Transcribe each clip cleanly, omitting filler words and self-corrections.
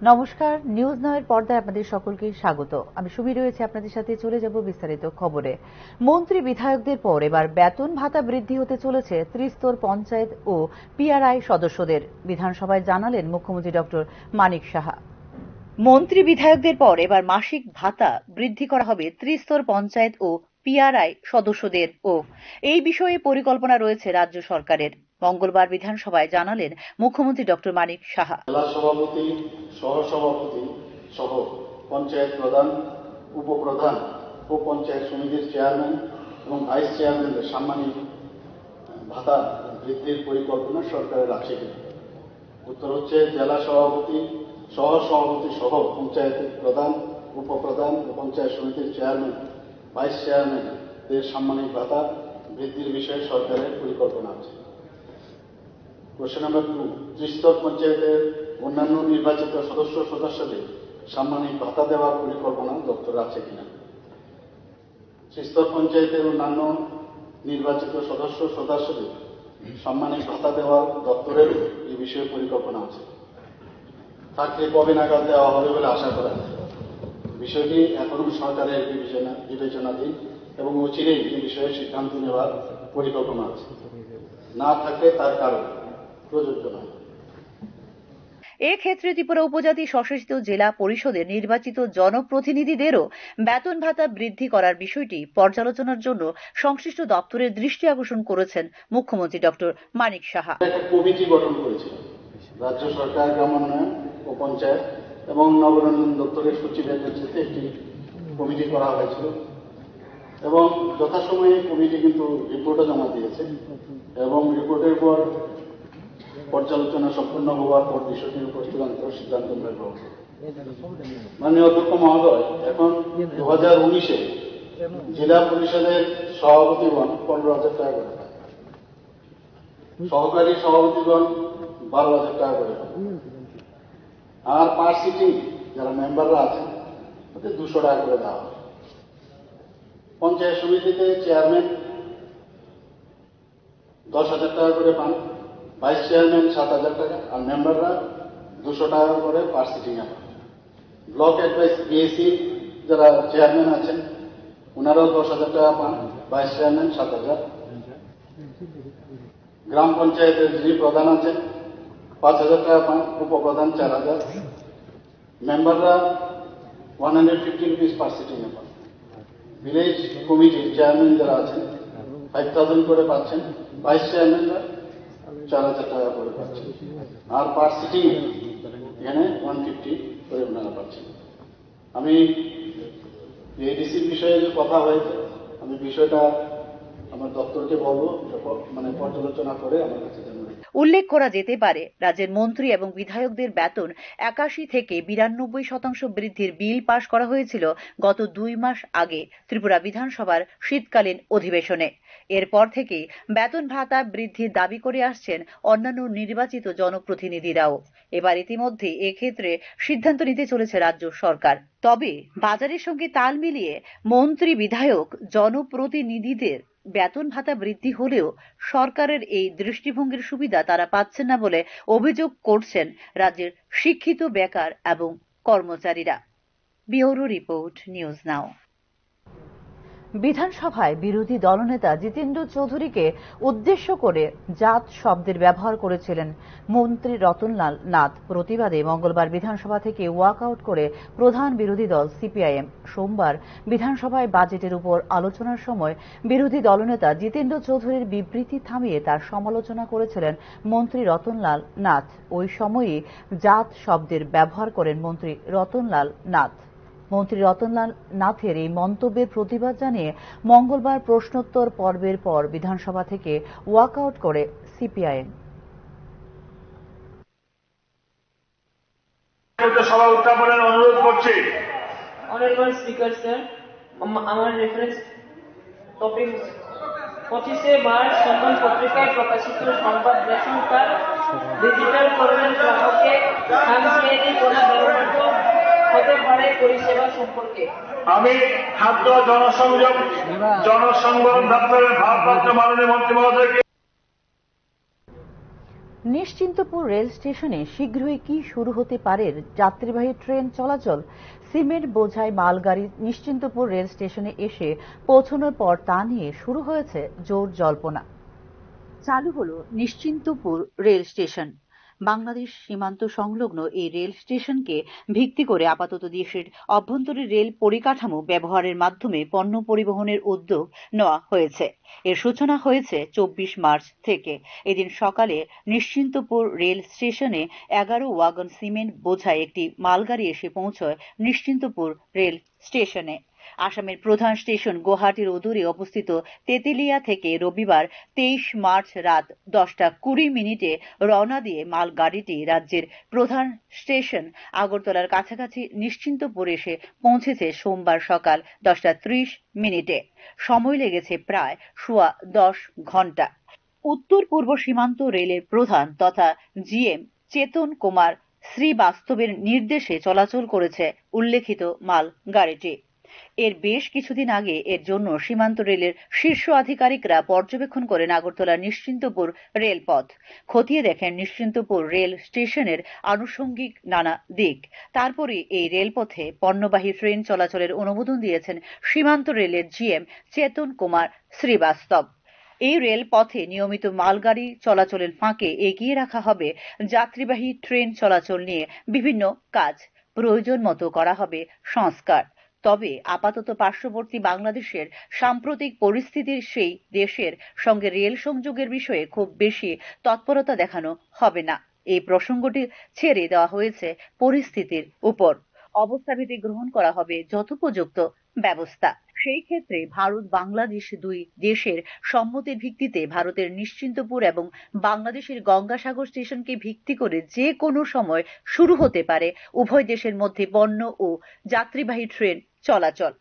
নমস্কার, নিউজ নয়ের পর্দায় আপনাদের সকলকে স্বাগত। আমি সুমি রয়েছে আপনাদের সাথে। চলে যাব বিস্তারিত খবরে। মন্ত্রী বিধায়কদের পর এবার বেতন ভাতা বৃদ্ধি হতে চলেছে ত্রিস্তর পঞ্চায়েত ও পিআরআই সদস্যদের। বিধানসভায় জানালেন মুখ্যমন্ত্রী ডক্টর মানিক সাহা। মন্ত্রী বিধায়কদের পর এবার মাসিক ভাতা বৃদ্ধি করা হবে ত্রিস্তর পঞ্চায়েত ও পিআরআই সদস্যদের ও এই বিষয়ে পরিকল্পনা রয়েছে রাজ্য সরকারের। মঙ্গলবার বিধানসভায় জানালেন মুখ্যমন্ত্রী ডক্টর মানিক সাহা। জেলা সভাপতি, সহসভাপতি সহ পঞ্চায়েত প্রধান, উপপ্রধান ও পঞ্চায়েত সমিতির চেয়ারম্যান এবং ভাইস চেয়ারম্যানদের সাম্মানিক ভাতা বৃদ্ধির পরিকল্পনা সরকারের আছে কিনা। উত্তর হচ্ছে জেলা সভাপতি, সহসভাপতি সহ পঞ্চায়েতের প্রধান, উপপ্রধান ও পঞ্চায়েত সমিতির চেয়ারম্যান, ভাইস চেয়ারম্যানদের সাম্মানিক ভাতা বৃদ্ধির বিষয়ে সরকারের পরিকল্পনা আছে। কোশ্চেন নাম্বার 2, ত্রিস্তর পঞ্চায়েতের অন্যান্য নির্বাচিত সদস্যদের সাম্মানিক ভাতা দেওয়ার পরিকল্পনা দপ্তর আছে কিনা। ত্রিস্তর পঞ্চায়েতের অন্যান্য নির্বাচিত সদস্যদের সাম্মানিক ভাতা দেওয়ার দপ্তরের এই বিষয়ে পরিকল্পনা আছে। থাকলে কবে নাগাদ দেওয়া হবে বলে আশা করা যায়। বিষয়টি এখনো সরকারের বিবেচনাধীন এবং অচিরেই এই বিষয়ে সিদ্ধান্ত নেওয়ার পরিকল্পনা আছে। না থাকলে তার কারণ প্রযোজ্য নয়। এক্ষেত্রে ত্রিপুরা উপজাতি স্বশাসিত জেলা পরিষদের নির্বাচিত জনপ্রতিনিধিদেরও বেতন ভাতা বৃদ্ধি করার বিষয়টি পর্যালোচনার জন্য সংশ্লিষ্ট দপ্তরের দৃষ্টি আকর্ষণ করেছেন মুখ্যমন্ত্রী ডক্টর মানিক সাহা। একটা কমিটি গঠন করেছিল রাজ্য সরকার, গ্রামোন্নয়ন ও পঞ্চায়েত এবং নগরায়ণ দপ্তরের সচিবের নেতৃত্বে একটি কমিটি করা হয়েছিল এবং যথাসময়ে কমিটি কিন্তু রিপোর্টও জমা দিয়েছে এবং রিপোর্টের পর পর্যালোচনা সম্পন্ন হওয়ার পর বিষয়টির উপর চূড়ান্ত সিদ্ধান্ত আমরা গ্রহণ করব। মাননীয় অধ্যক্ষ মহোদয়, এখন 2019-এ জেলা পরিষদের সভাপতিগণ 15,000 টাকা করে পায়, সহকারী সভাপতিগণ 12,000 টাকা করে পায়, আর পার সিটিং যারা মেম্বাররা আছেন তাদের 200 টাকা করে দেওয়া হয়। পঞ্চায়েত সমিতিতে চেয়ারম্যান 10,000 টাকা করে পান, ভাইস চেয়ারম্যান 7,000 টাকা, আর মেম্বাররা 200 টাকা করে পার সিটিং এ পান। ব্লক অ্যাডভাইস বিএসি যারা চেয়ারম্যান আছেন ওনারাও 10,000 টাকা পান, ভাইস চেয়ারম্যান 7,000। গ্রাম পঞ্চায়েতের যিনি প্রধান আছেন 5,000 টাকা পান, উপপ্রধান 4,000, মেম্বাররা 150 রুপিস পার সিটিং এ পান। ভিলেজ কমিটির চেয়ারম্যান যারা আছেন 5,000 করে পাচ্ছেন, ভাইস চেয়ারম্যানরা 4,000 টাকা করে পাচ্ছেন, আর পার সিটিং এখানে 150 করে ওনারা পাচ্ছেন। আমি এডিসির বিষয়ে যে কথা হয়েছে, আমি বিষয়টা আমার দপ্তরকে বলবো, পর্যালোচনা করে আমার কাছে জানাবেন। উল্লেখ করা যেতে পারে, রাজ্যের মন্ত্রী এবং বিধায়কদের বেতন 81 থেকে 92% বৃদ্ধির বিল পাশ করা হয়েছিল গত 2 মাস আগে ত্রিপুরা বিধানসভার শীতকালীন অধিবেশনে। এরপর থেকে বেতন ভাতা বৃদ্ধির দাবি করে আসছেন অন্যান্য নির্বাচিত জনপ্রতিনিধিরাও। এবার ইতিমধ্যে এক্ষেত্রে সিদ্ধান্ত নিতে চলেছে রাজ্য সরকার। তবে বাজারের সঙ্গে তাল মিলিয়ে মন্ত্রী বিধায়ক জনপ্রতিনিধিদের বেতন ভাতা বৃদ্ধি হলেও সরকারের এই দৃষ্টিভঙ্গির সুবিধা তারা পাচ্ছেন না বলে অভিযোগ করছেন রাজ্যের শিক্ষিত বেকার এবং কর্মচারীরা। Bureau report, news now. বিধানসভায় বিরোধী দলনেতা জিতেন্দ্র চৌধুরীকে উদ্দেশ্য করে জাত শব্দের ব্যবহার করেছিলেন মন্ত্রী রতনলাল নাথ। প্রতিবাদে মঙ্গলবার বিধানসভা থেকে ওয়াকআউট করে প্রধান বিরোধী দল সিপিআইএম। সোমবার বিধানসভায় বাজেটের উপর আলোচনার সময় বিরোধী দলনেতা জিতেন্দ্র চৌধুরীর বিবৃতি থামিয়ে তার সমালোচনা করেছিলেন মন্ত্রী রতনলাল নাথ। ওই সময়ই জাত শব্দের ব্যবহার করেন মন্ত্রী রতনলাল নাথ। মন্ত্রী রতনলাল নাথের এই মন্তব্যের প্রতিবাদ জানিয়ে মঙ্গলবার প্রশ্নোত্তর পর্বের পর বিধানসভা থেকে ওয়াকআউট করে সিপিআইএম। সভা উত্থাপনের অনুরোধ করছি। অনারেবল স্পিকার স্যার, আমার রেফারেন্স টপিক 25শে মার্চ সম্মান পত্রিকায় প্রকাশিত সংবাদ রেশনকার ডিজিটাল করণের গ্রাহককে খামখেয়ালি কোনো ব্যবহৃত হতে পারে পরিষেবা সম্পর্কে আমি খাদ্য জনসংযোগ জনসংবরণ দপ্তরের ভারপ্রাপ্ত মাননীয় মন্ত্রী মহোদয়কে নিশ্চিন্তপুর রেল স্টেশনে শীঘ্রই কি শুরু হতে পারে যাত্রীবাহী ট্রেন চলাচল? সিমেন্ট বোঝাই মালগাড়ি নিশ্চিন্তপুর রেল স্টেশনে এসে পৌঁছানোর পর তা নিয়ে শুরু হয়েছে জোর জল্পনা। চালু হলো নিশ্চিন্তপুর রেল স্টেশন। বাংলাদেশ সীমান্ত সংলগ্ন এই রেল স্টেশনকে ভিত্তি করে আপাতত দেশের অভ্যন্তরীণ রেল পরিকাঠামো ব্যবহারের মাধ্যমে পণ্য পরিবহনের উদ্যোগ নেওয়া হয়েছে। এর সূচনা হয়েছে 24 মার্চ থেকে। এদিন সকালে নিশ্চিন্তপুর রেল স্টেশনে 11 ওয়াগন সিমেন্ট বোঝাই একটি মালগাড়ি এসে পৌঁছয় নিশ্চিন্তপুর রেল স্টেশনে। আসামের প্রধান স্টেশন গুয়াহাটির অদূরে অবস্থিত তেঁতুলিয়া থেকে রবিবার 23 মার্চ রাত 10:20 রওনা দিয়ে মালগাড়িটি রাজ্যের প্রধান স্টেশন আগরতলার কাছাকাছি নিশ্চিন্তপুর এসে পৌঁছেছে সোমবার সকাল 10:30। সময় লেগেছে প্রায় 10 ঘন্টা। উত্তর পূর্ব সীমান্ত রেলের প্রধান তথা জিএম চেতন কুমার শ্রীবাস্তবের নির্দেশে চলাচল করেছে উল্লেখিত মাল গাড়িটি। এর বেশ কিছুদিন আগে এর জন্য সীমান্ত রেলের শীর্ষ আধিকারিকরা পর্যবেক্ষণ করেন আগরতলা নিশ্চিন্তপুর রেলপথ। খতিয়ে দেখেন নিশ্চিন্তপুর রেল স্টেশনের আনুষঙ্গিক নানা দিক। তারপরে এই রেলপথে পণ্যবাহী ট্রেন চলাচলের অনুমোদন দিয়েছেন সীমান্ত রেলের জিএম চেতন কুমার শ্রীবাস্তব। এই রেলপথে নিয়মিত মালগাড়ি চলাচলের ফাঁকে এগিয়ে রাখা হবে যাত্রীবাহী ট্রেন চলাচল নিয়ে বিভিন্ন কাজ। প্রয়োজন মতো করা হবে সংস্কার। তবে আপাতত পার্শ্ববর্তী বাংলাদেশের সাম্প্রতিক পরিস্থিতির সেই দেশের সঙ্গে রেল সংযোগের বিষয়ে খুব বেশি তৎপরতা দেখানো হবে না। এই প্রসঙ্গটি ছেড়ে দেওয়া হয়েছে পরিস্থিতির উপর। অবস্থাভেদে গ্রহণ করা হবে যথোপযুক্ত ব্যবস্থা। সেই ক্ষেত্রে ভারত বাংলাদেশ দুই দেশের সম্মতির ভিত্তিতে ভারতের নিশ্চিন্তপুর এবং বাংলাদেশের গঙ্গাসাগর স্টেশনকে ভিত্তি করে যে কোনো সময় শুরু হতে পারে উভয় দেশের মধ্যে পণ্য ও যাত্রীবাহী ট্রেন চলাচল।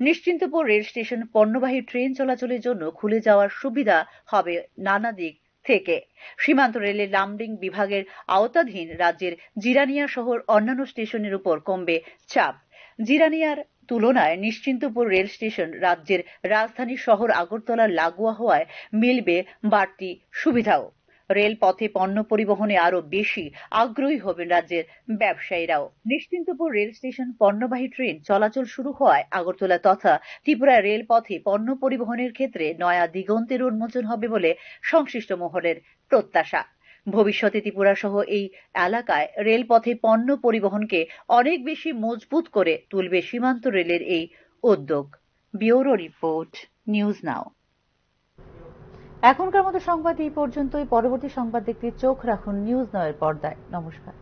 নিশ্চিন্তপুর রেল স্টেশন পণ্যবাহী ট্রেন চলাচলের জন্য খুলে যাওয়ার সুবিধা হবে নানা দিক থেকে। সীমান্ত রেলের লামডিং বিভাগের আওতাধীন রাজ্যের জিরানিয়া শহর অন্যান্য স্টেশনের উপর কমবে চাপ। জিরানিয়ার তুলনায় নিশ্চিন্তপুর রেল স্টেশন রাজ্যের রাজধানী শহর আগরতলার লাগোয়া হওয়ায় মিলবে বাড়তি সুবিধাও। রেলপথে পণ্য পরিবহনে আরো বেশি আগ্রহী হবেন রাজ্যের ব্যবসায়ীরাও। নিশ্চিন্তপুর রেল স্টেশন পণ্যবাহী ট্রেন চলাচল শুরু হওয়ায় আগরতলা তথা ত্রিপুরা রেলপথে পণ্য পরিবহনের ক্ষেত্রে নয়া দিগন্তের উন্মোচন হবে বলে সংশ্লিষ্ট মহলের প্রত্যাশা। ভবিষ্যতে ত্রিপুরা সহ এই এলাকায় রেলপথে পণ্য পরিবহনকে অনেক বেশি মজবুত করে তুলবে সীমান্ত রেলের এই উদ্যোগ। Bureau report, news now. এখনকার মতো সংবাদ এই পর্যন্তই। পরবর্তী সংবাদ দেখতে চোখ রাখুন নিউজ নাও এর পর্দায়। নমস্কার।